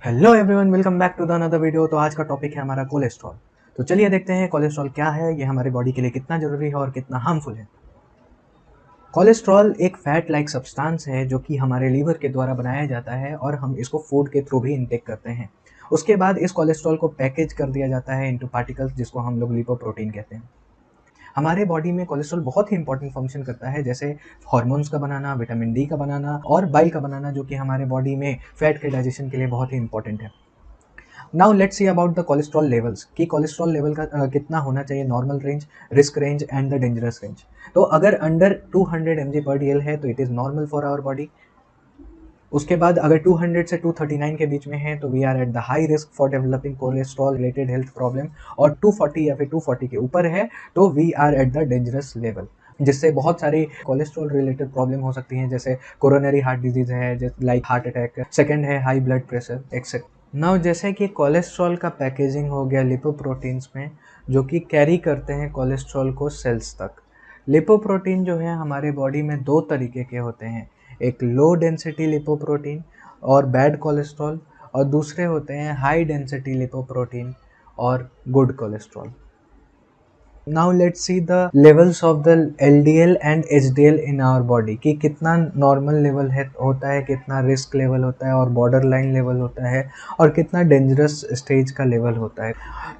Hello everyone, welcome back to the another video. तो आज का टॉपिक है हमारा कोलेस्ट्रॉल। तो चलिए देखते हैं कोलेस्ट्रॉल क्या है, ये हमारे बॉडी के लिए कितना जरूरी है और कितना हार्मफुल है। कोलेस्ट्रॉल एक फैट लाइक सब्सटेंस है जो कि हमारे लीवर के द्वारा बनाया जाता है और हम इसको फूड के थ्रू भी इनटेक करते हैं। उसके बाद इस कोलेस्ट्रॉल को पैकेज कर दिया जाता है इनटू पार्टिकल्स, जिसको हम लोग लिपोप्रोटीन कहते हैं। हमारे बॉडी में कोलेस्ट्रॉल बहुत ही इंपॉर्टेंट फंक्शन करता है, जैसे हार्मोन्स का बनाना, विटामिन डी का बनाना और बाइल का बनाना, जो कि हमारे बॉडी में फैट के डाइजेशन के लिए बहुत ही इंपॉर्टेंट है। Now let's see about the cholesterol levels कि कोलेस्ट्रॉल लेवल का कितना होना चाहिए, normal range, risk range and the dangerous range. तो अगर अंडर 200 mg पर डीएल है तो it is normal for our body. उसके बाद अगर 200 से 239 के बीच में है तो we are at the high risk for developing cholesterol related health problem. और 240 या फिर 240 के ऊपर है तो we are at the dangerous level, जिससे बहुत सारी कोलेस्ट्रॉल रिलेटेड प्रॉब्लम हो सकती हैं, जैसे कोरोनरी हार्ट डिजीज है, जैसे लाइक हार्ट अटैक। सेकंड है high blood pressure etcetera. Now जैसे कि कोलेस्ट्रॉल का पैकेजिंग हो गया लिपोप्रोटीन्स में, जो कि कैरी करते हैं कोलेस्ट्रॉल को सेल्स तक। लिपोप्रोटीन जो है हमारे बॉडी में दो तरीके के होते हैं, एक लो डेंसिटी लिपोप्रोटीन और बैड कोलेस्ट्रॉल, और दूसरे होते हैं हाई डेंसिटी लिपोप्रोटीन और good cholesterol. Now let's see the levels of the LDL and HDL in our body, कि कितना नॉर्मल लेवल है होता है, कितना रिस्क लेवल होता है और बॉर्डर लाइन लेवल होता है, और कितना डेंजरस स्टेज का लेवल होता है।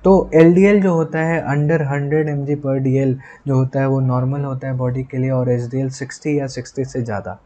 तो एलडीएल जो होता है अंडर 100 mg पर डीएल जो होता है वो नॉर्मल होता है बॉडी के लिए, और एचडीएल 60 या 60 से ज़्यादा।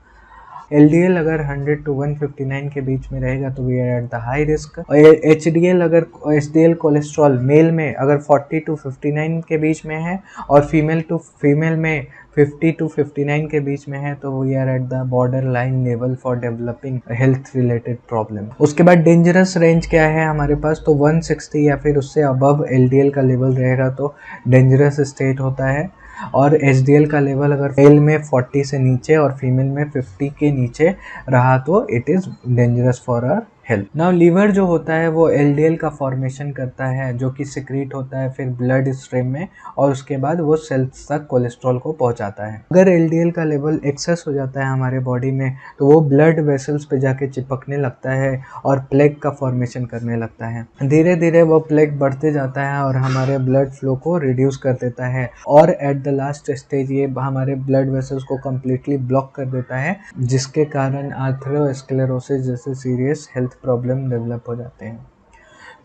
एलडीएल अगर 100 to 159 के बीच में रहेगा तो we are at the high risk. और एचडीएल अगर एचडीएल कोलेस्ट्रॉल मेल में अगर 40 to 59 के बीच में है और फीमेल टू फीमेल में 50 to 59 के बीच में है तो we are at the borderline level for developing health related problem. उसके बाद डेंजरस रेंज क्या है हमारे पास, तो 160 या फिर उससे अबव एलडीएल का लेवल रहेगा तो डेंजरस स्टेट होता है। और एचडीएल का लेवल अगर मेल में 40 से नीचे और फीमेल में 50 के नीचे रहा तो it is dangerous for our health. Now liver जो होता है वो एलडीएल का फॉर्मेशन करता है, जो कि सिक्रीट होता है फिर ब्लड स्ट्रीम में, और उसके बाद वो सेल्स तक कोलेस्ट्रॉल को पहुंचाता है। अगर एलडीएल का लेवल एक्सेस हो जाता है हमारे बॉडी में तो वो ब्लड वेसल्स पे जाके चिपकने लगता है और प्लेग का फॉर्मेशन करने लगता है। धीरे धीरे वो प्लेग बढ़ते जाता है और हमारे ब्लड फ्लो को रिड्यूस कर देता है, और एट द लास्ट स्टेज ये हमारे ब्लड वेसल्स को कम्प्लीटली ब्लॉक कर देता है, जिसके कारण आर्थरोस्क्लेरोसिस जैसे सीरियस हेल्थ प्रॉब्लम डेवलप हो जाते हैं।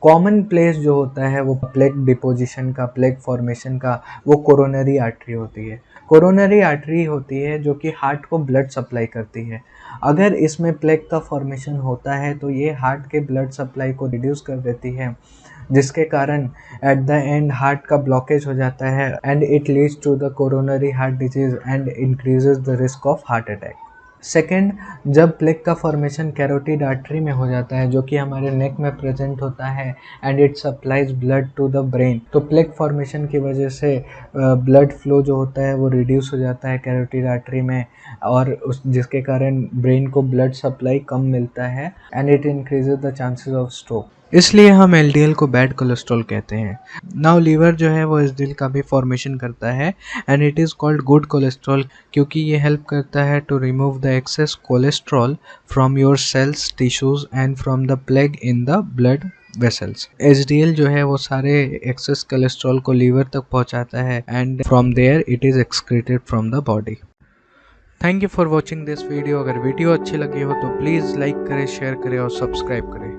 कॉमन प्लेस जो होता है वो प्लेग डिपोजिशन का, प्लेग फॉर्मेशन का, वो कोरोनरी आर्टरी होती है। कोरोनरी आर्टरी होती है जो कि हार्ट को ब्लड सप्लाई करती है। अगर इसमें प्लेग का फॉर्मेशन होता है तो ये हार्ट के ब्लड सप्लाई को रिड्यूस कर देती है, जिसके कारण एट द एंड हार्ट का ब्लॉकेज हो जाता है and it leads to the coronary heart disease and increases the risk of heart attack. Second, जब प्लेग का फॉर्मेशन कैरोटिड आर्टरी में हो जाता है, जो कि हमारे नेक में प्रेजेंट होता है and it supplies blood to the brain, तो प्लेग फॉर्मेशन की वजह से ब्लड फ्लो जो होता है वो रिड्यूस हो जाता है कैरोटिड आर्टरी में, और जिसके कारण ब्रेन को ब्लड सप्लाई कम मिलता है and it increases the chances of stroke. इसलिए हम एलडीएल को बैड कोलेस्ट्रॉल कहते हैं। नाउ लीवर जो है वो एचडीएल का भी फॉर्मेशन करता है and it is called good cholesterol, क्योंकि ये हेल्प करता है to remove the excess cholesterol from your cells, tissues and from the plaque in the blood vessels. HDL जो है वो सारे एक्सेस कोलेस्ट्रॉल को लीवर तक पहुंचाता है and from there it is excreted from the body. Thank you for watching this video. अगर video अच्छी लगी हो तो प्लीज़ लाइक करें, शेयर करें और सब्सक्राइब करें।